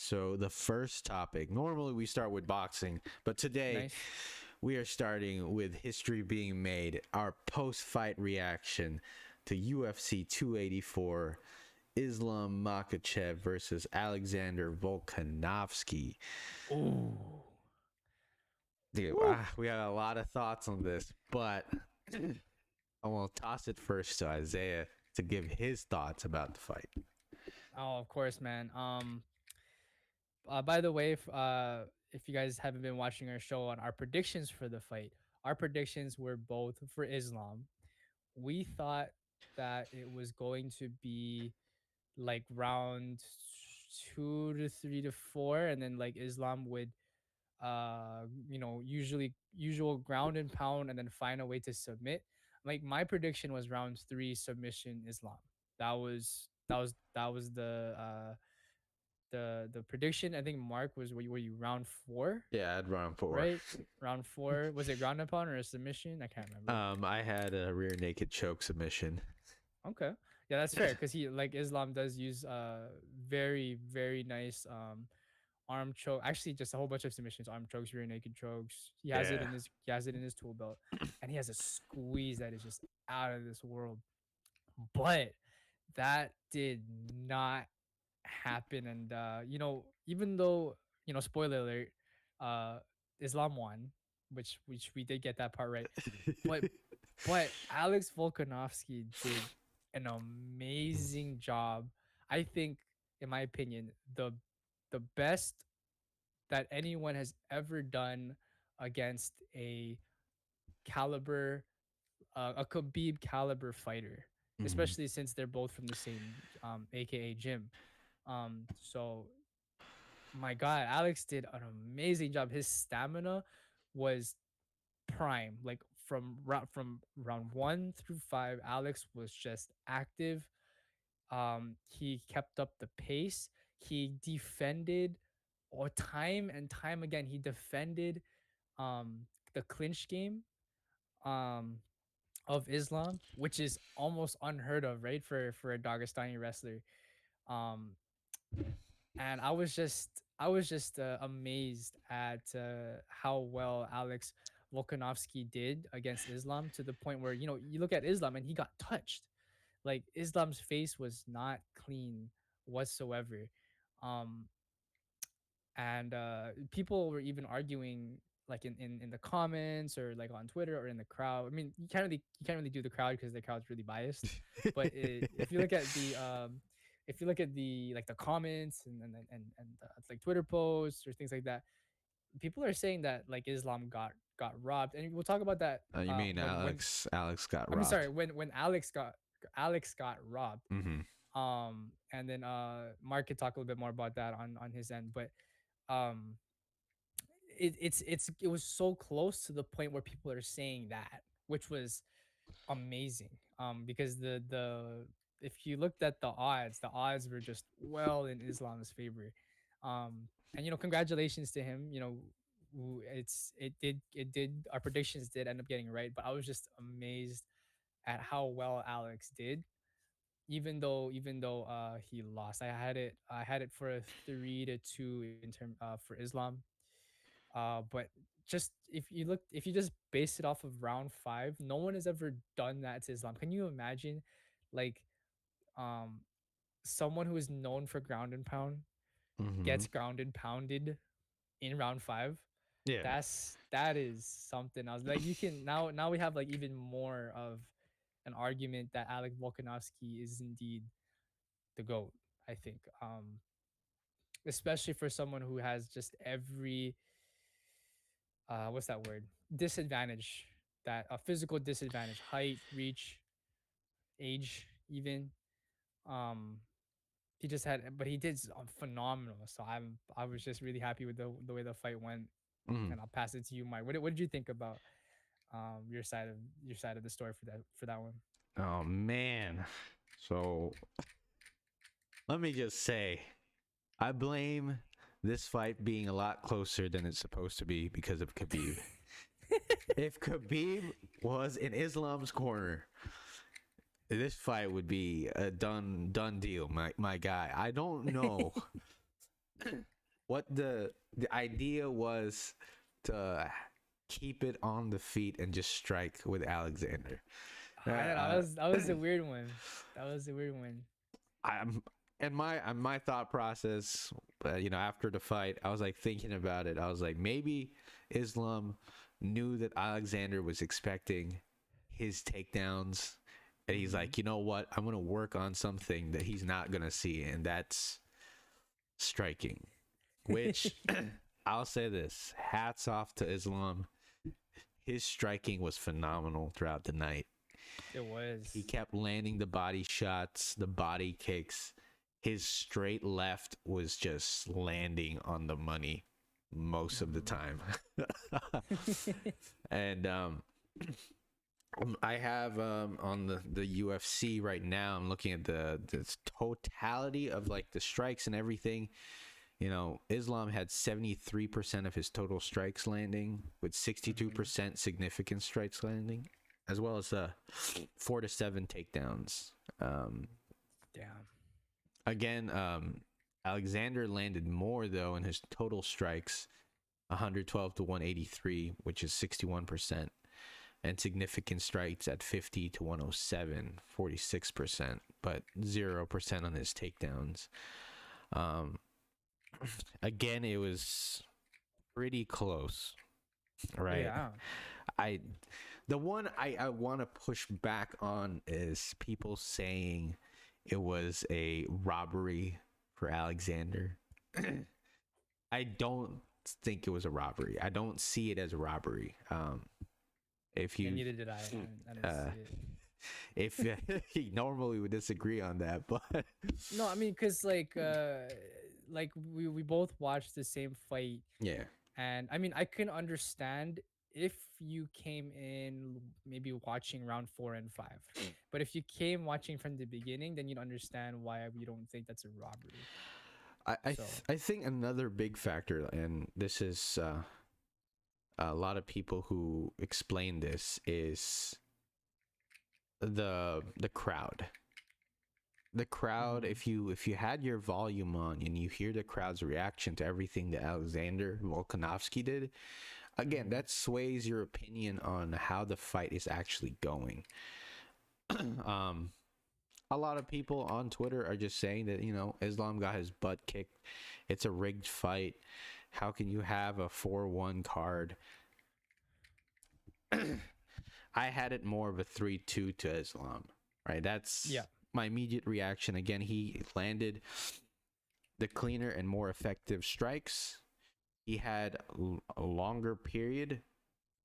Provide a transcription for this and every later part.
So the first topic, normally we start with boxing, but today Nice. we are starting with history being made, our post-fight reaction to UFC 284, Islam Makhachev versus Alexander Volkanovski. Ooh. Dude, Woo. we got a lot of thoughts on this, but I want to toss it first to Isaiah to give his thoughts about the fight. Oh, of course, man. By the way, if you guys haven't been watching our show on our predictions for the fight, our predictions were both for Islam. We thought that it was going to be like round 2 to 3 to 4, and then like Islam would usual ground and pound and then find a way to submit. Like my prediction was round 3 submission Islam. That was the prediction. I think Mark was were you round 4, Yeah, I'd run four. right? Round 4, was it ground and pound or a submission? I can't remember. I had a rear naked choke submission. Okay. Yeah, that's fair because he like Islam does use very very nice arm choke. Actually, just a whole bunch of submissions, arm chokes, rear naked chokes. Yeah. He has it in his tool belt, and he has a squeeze that is just out of this world. But that did not happen, and even though spoiler alert, uh, Islam won, which we did get that part right, but Alex Volkanovski did an amazing job. I think, in my opinion, the best that anyone has ever done against caliber a Khabib caliber fighter, Mhm. especially since they're both from the same aka gym. So my God, Alex did an amazing job. His stamina was prime. Like from round 1 through 5, Alex was just active. He kept up the pace. He defended, or time and time again, he defended the clinch game um of Islam, which is almost unheard of, right? For a Dagestani wrestler. Um and I was just amazed at how well Alex Volkanovski did against Islam, to the point where you look at Islam and he got touched. Like Islam's face was not clean whatsoever. Um, and people were even arguing, like in the comments, or like on Twitter, or in the crowd. I mean, you can't really do the crowd because the crowd's really biased. But if you look at the like the comments and like Twitter posts or things like that, people are saying that like Islam got robbed, and we'll talk about that You mean when Alex got I mean, sorry, robbed. when Alex got robbed. Hmm. And then Mark could talk a little bit more about that on his end. But um it was so close to the point where people are saying that, which was amazing. Because the if you looked at the odds were just well in Islam's favor. And congratulations to him. It did our predictions did end up getting right, but I was just amazed at how well Alex did, even though he lost. I had it for a 3-2 in term for Islam. But just if you just base it off of round 5, no one has ever done that to Islam. Can you imagine, like, um someone who is known for ground and pound Hmm. gets ground and pounded in round 5? Yeah. That is something else. Like, you can now we have like even more of an argument that Alec Volkanovski is indeed the GOAT, I think. Especially for someone who has just every what's that word? Disadvantage, that a physical disadvantage, height, reach, age, even. Um, he just had, but he did phenomenal. So I was just really happy with the way the fight went, Hmm. and I'll pass it to you, Mike. What did you think about your side of the story for that one? Oh man. So let me just say, I blame this fight being a lot closer than it's supposed to be because of Khabib. If Khabib was in Islam's corner, this fight would be a done deal, my guy. I don't know. what the idea was to keep it on the feet and just strike with Alexander. I don't know. That was a weird one. That was a weird one. I'm and my thought process, after the fight, I was like thinking about it. I was like, maybe Islam knew that Alexander was expecting his takedowns, and he's like, you know what? I'm gonna work on something that he's not gonna see, and that's striking. Which I'll say this: hats off to Islam. His striking was phenomenal throughout the night. It was. He kept landing the body shots, the body kicks. His straight left was just landing on the money most of the time. And I have on the UFC right now, I'm looking at the totality of like the strikes and everything. Islam had 73% of his total strikes landing, with 62% significant strikes landing, as well as 4 to 7 takedowns. Damn. Again, Alexander landed more though in his total strikes, 112 to 183, which is 61%, and significant strikes at 50 to 107, 46%, but 0% on his takedowns. Again, it was pretty close, right? Yeah. The one I want to push back on is people saying it was a robbery for Alexander. I don't think it was a robbery. I don't see it as a robbery. If Yeah, you neither did I. I didn't see it. if he normally would disagree on that, but No, I mean, cause like we both watched the same fight, yeah. and I mean, I can understand if you came in maybe watching round 4 and 5, but if you came watching from the beginning, then you'd understand why we don't think that's a robbery. So I think another big factor, and this is a lot of people who explain this, is the crowd. The crowd, if you had your volume on and you hear the crowd's reaction to everything that Alexander Volkanovski did, again, that sways your opinion on how the fight is actually going. A lot of people on Twitter are just saying that, Islam got his butt kicked. It's a rigged fight. How can you have a 4-1 card? I had it more of a 3-2 to Islam, right? That's my immediate reaction. Again, he landed the cleaner and more effective strikes. He had a longer period,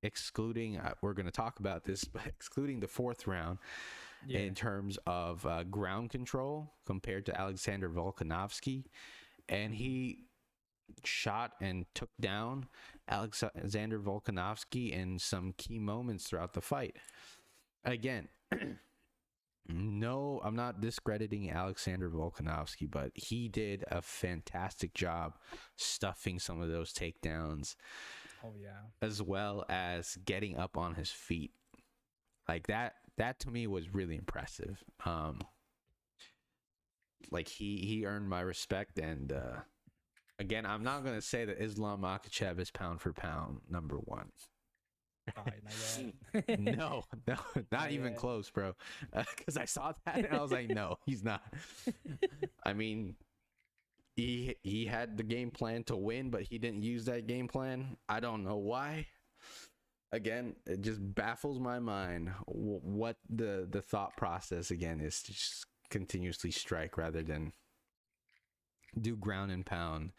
excluding, we're going to talk about this, but excluding the 4th round, in terms of ground control compared to Alexander Volkanovski. And he shot and took down Alexander Volkanovski in some key moments throughout the fight. Again, no, I'm not discrediting Alexander Volkanovski, but he did a fantastic job stuffing some of those takedowns. Oh yeah. As well as getting up on his feet. Like that to me was really impressive. Like he earned my respect, and again, I'm not going to say that Islam Makhachev is pound for pound number 1. No, not even close, bro. Because I saw that and I was like, no, he's not. I mean, he had the game plan to win, but he didn't use that game plan. I don't know why. Again, it just baffles my mind what the thought process again is to just continuously strike rather than do ground and pound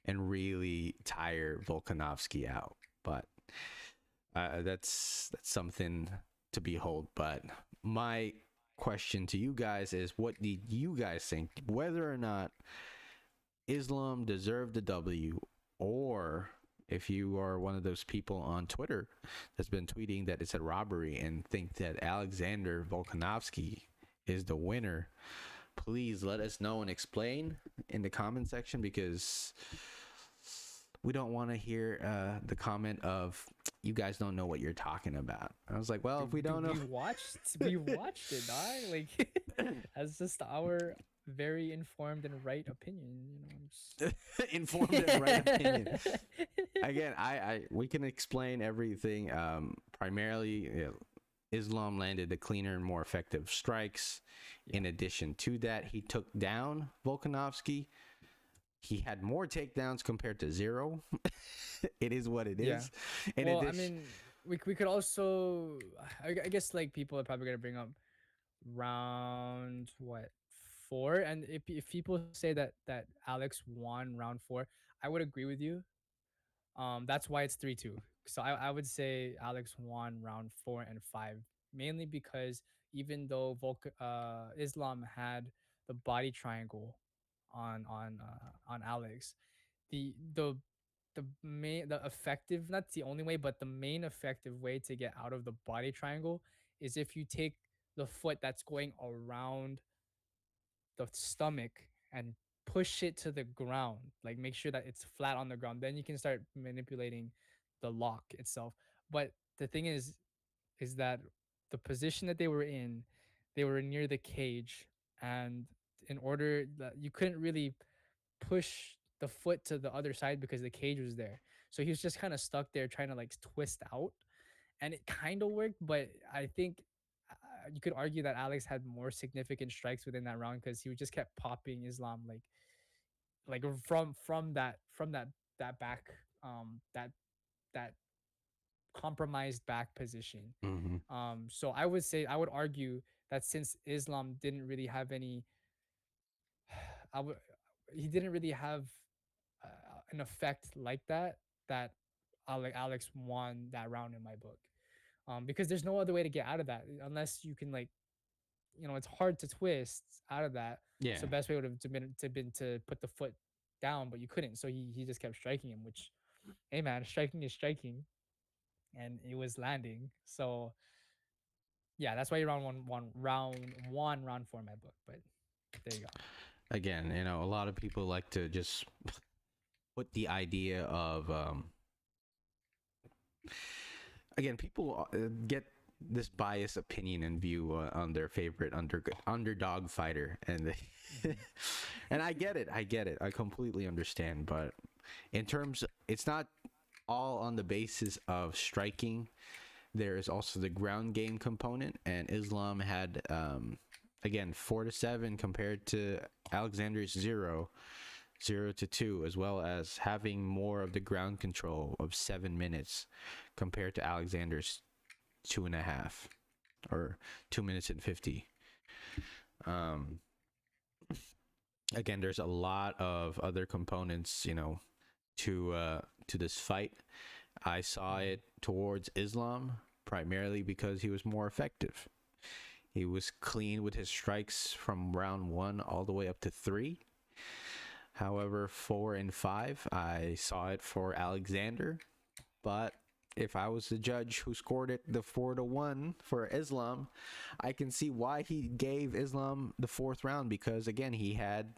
and really tire Volkanovski out. But that's something to behold. But my question to you guys is, what do you guys think, whether or not Islam deserved the W, or if you are one of those people on Twitter that's been tweeting that it's a robbery and think that Alexander Volkanovski is the winner, please let us know and explain in the comment section, because we don't want to hear the comment of, you guys don't know what you're talking about. I was like, well, if we don't know, we watched it, dog. Like, that's just our very informed and right opinion. I'm Informed and right opinion. Again, I we can explain everything. Primarily, Islam landed the cleaner and more effective strikes. In addition to that, he took down Volkanovski. He had more takedowns compared to zero. It is what it Yeah. is. In Well, I addition, mean, we could also, I guess like people are probably gonna bring up round what 4, and if people say that Alex won round 4, I would agree with you. That's why it's 3-2. So I would say Alex won round 4 and 5, mainly because even though Islam had the body triangle on Alex, the the the effective, not the only way, but the main effective way to get out of the body triangle is if you take the foot that's going around the stomach and push it to the ground, like make sure that it's flat on the ground, then you can start manipulating the lock itself. But the thing is that the position that they were in, they were near the cage, and in order that you couldn't really push the foot to the other side because the cage was there, so he was just kind of stuck there trying to like twist out, and it kind of worked. But I think you could argue that Alex had more significant strikes within that round because he just kept popping Islam like from that back, that that compromised back position. mhm. So I would argue that since Islam didn't really have any, I would he didn't really have an effect like that, that Alex won that round in my book. Because there's no other way to get out of that unless you can like, it's hard to twist out of that. Yeah. So best way would have been to put the foot down, but you couldn't. So he just kept striking him, which, hey man, striking is striking, and it was landing. So yeah, that's why you round 4 in my book. But there you go. Again, a lot of people like to just put the idea of again, people get this biased opinion and view on their favorite underdog fighter, and and I get it, I completely understand. But in terms, it's not all on the basis of striking. There is also the ground game component, and Islam had again 4-7 compared to Alexander's 0-2, as well as having more of the ground control of 7 minutes compared to Alexander's 2.5, or 2 minutes and 50. Again, there's a lot of other components, to this fight. I saw it towards Islam primarily because he was more effective. He was clean with his strikes from round 1 all the way up to 3. However, 4 and 5, I saw it for Alexander. But if I was the judge who scored it the 4-1 for Islam, I can see why he gave Islam the 4th round, because again, he had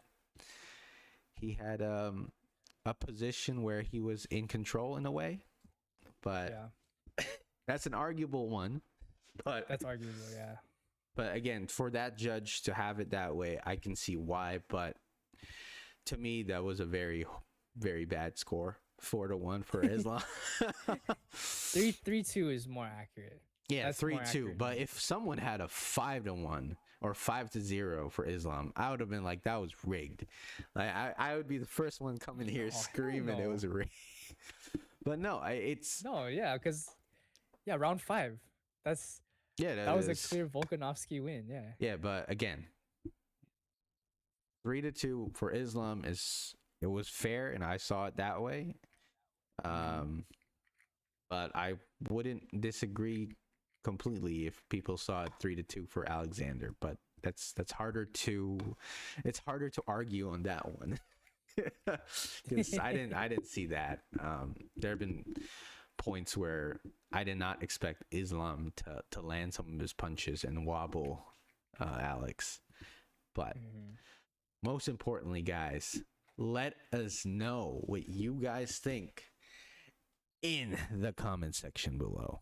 a position where he was in control in a way. But Yeah, that's an arguable one. But that's arguable. Yeah. But again, for that judge to have it that way, I can see why. But to me, that was a very, very bad score. 4-1 for Islam. 3-2 is more accurate. Yeah, That's more 3-2. accurate. But if someone had a 5-1 or 5-0 for Islam, I would have been like, that was rigged. Like I would be the first one coming here Oh, hell screaming it no. was rigged. But no, it's No, yeah, because round 5. yeah, That was a is- clear Volkanovski win. Yeah. Yeah, but again, 3-2 for Islam it was fair, and I saw it that way. But I wouldn't disagree completely if people saw it 3-2 for Alexander. But that's harder to argue on that one. Because I didn't see that. There have been points where I did not expect Islam to land some of his punches and wobble Alex. But most importantly, guys, let us know what you guys think in the comment section below.